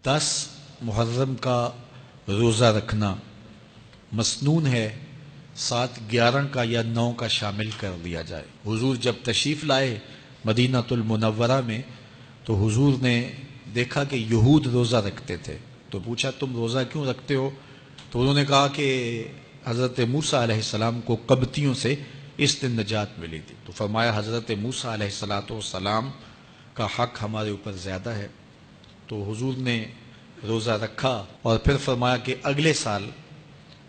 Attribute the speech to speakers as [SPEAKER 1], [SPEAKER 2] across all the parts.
[SPEAKER 1] محرم کا روزہ رکھنا مسنون ہے، ساتھ 11 کا یا 9 کا شامل کر دیا جائے۔ حضور جب تشریف لائے مدینہ المنورہ میں تو حضور نے دیکھا کہ یہود روزہ رکھتے تھے، تو پوچھا تم روزہ کیوں رکھتے ہو؟ تو انہوں نے کہا کہ حضرت موسیٰ علیہ السلام کو قبطیوں سے اس دن نجات ملی تھی۔ تو فرمایا حضرت موسیٰ علیہ السلام کا حق ہمارے اوپر زیادہ ہے۔ تو حضور نے روزہ رکھا اور پھر فرمایا کہ اگلے سال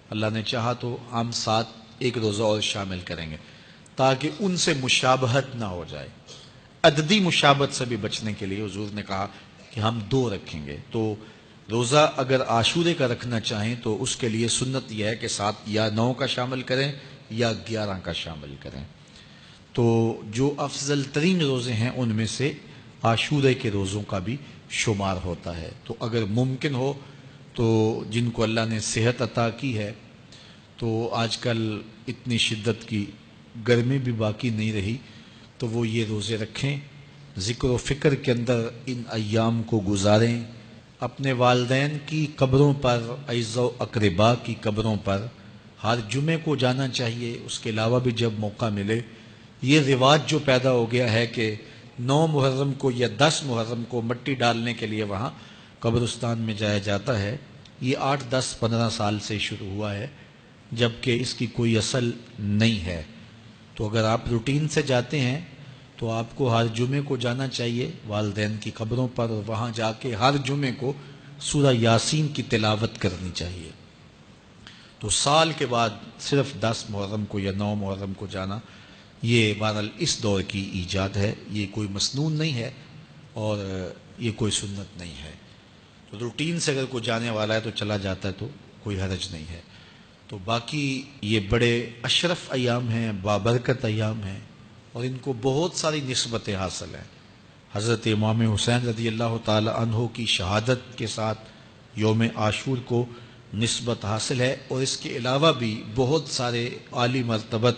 [SPEAKER 1] اللہ نے چاہا تو ہم ساتھ ایک روزہ اور شامل کریں گے، تاکہ ان سے مشابہت نہ ہو جائے۔ عددی مشابہت سے بھی بچنے کے لیے حضور نے کہا کہ ہم 2 رکھیں گے۔ تو روزہ اگر عاشورے کا رکھنا چاہیں تو اس کے لیے سنت یہ ہے کہ ساتھ یا 9 کا شامل کریں یا 11 کا شامل کریں۔ تو جو افضل ترین روزے ہیں ان میں سے عاشورے کے روزوں کا بھی شمار ہوتا ہے۔ تو اگر ممکن ہو تو جن کو اللہ نے صحت عطا کی ہے، تو آج کل اتنی شدت کی گرمی بھی باقی نہیں رہی، تو وہ یہ روزے رکھیں، ذکر و فکر کے اندر ان ایام کو گزاریں، اپنے والدین کی قبروں پر، اعزاء و اقرباء کی قبروں پر ہر جمعے کو جانا چاہیے۔ اس کے علاوہ بھی جب موقع ملے، یہ رواج جو پیدا ہو گیا ہے کہ 9 محرم کو یا 10 محرم کو مٹی ڈالنے کے لیے وہاں قبرستان میں جایا جاتا ہے، یہ 8، 10، 15 سال سے شروع ہوا ہے، جبکہ اس کی کوئی اصل نہیں ہے۔ تو اگر آپ روٹین سے جاتے ہیں تو آپ کو ہر جمعے کو جانا چاہیے والدین کی قبروں پر، اور وہاں جا کے ہر جمعے کو سورہ یاسین کی تلاوت کرنی چاہیے۔ تو سال کے بعد صرف 10 محرم کو یا 9 محرم کو جانا، یہ بہرحال اس دور کی ایجاد ہے، یہ کوئی مسنون نہیں ہے اور یہ کوئی سنت نہیں ہے۔ تو روٹین سے اگر کوئی جانے والا ہے تو چلا جاتا ہے تو کوئی حرج نہیں ہے۔ تو باقی یہ بڑے اشرف ایام ہیں، بابرکت ایام ہیں، اور ان کو بہت ساری نسبتیں حاصل ہیں۔ حضرت امام حسین رضی اللہ تعالی عنہ کی شہادت کے ساتھ یوم عاشور کو نسبت حاصل ہے، اور اس کے علاوہ بھی بہت سارے عالی مرتبت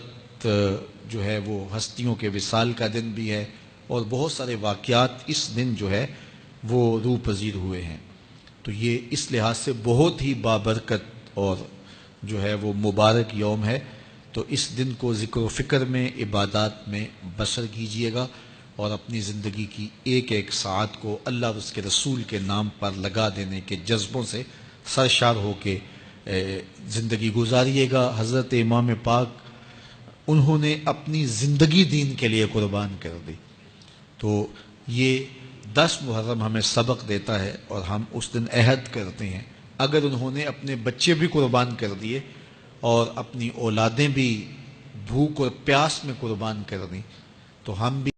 [SPEAKER 1] جو ہے وہ ہستیوں کے وصال کا دن بھی ہے، اور بہت سارے واقعات اس دن جو ہے وہ روح پذیر ہوئے ہیں۔ تو یہ اس لحاظ سے بہت ہی بابرکت اور جو ہے وہ مبارک یوم ہے۔ تو اس دن کو ذکر و فکر میں، عبادات میں بسر کیجئے گا، اور اپنی زندگی کی ایک ایک ساعت کو اللہ اور اس کے رسول کے نام پر لگا دینے کے جذبوں سے سرشار ہو کے زندگی گزاریے گا۔ حضرت امام پاک انہوں نے اپنی زندگی دین کے لیے قربان کر دی۔ تو یہ 10 محرم ہمیں سبق دیتا ہے، اور ہم اس دن عہد کرتے ہیں اگر انہوں نے اپنے بچے بھی قربان کر دیے اور اپنی اولادیں بھی بھوک اور پیاس میں قربان کر دیں تو ہم بھی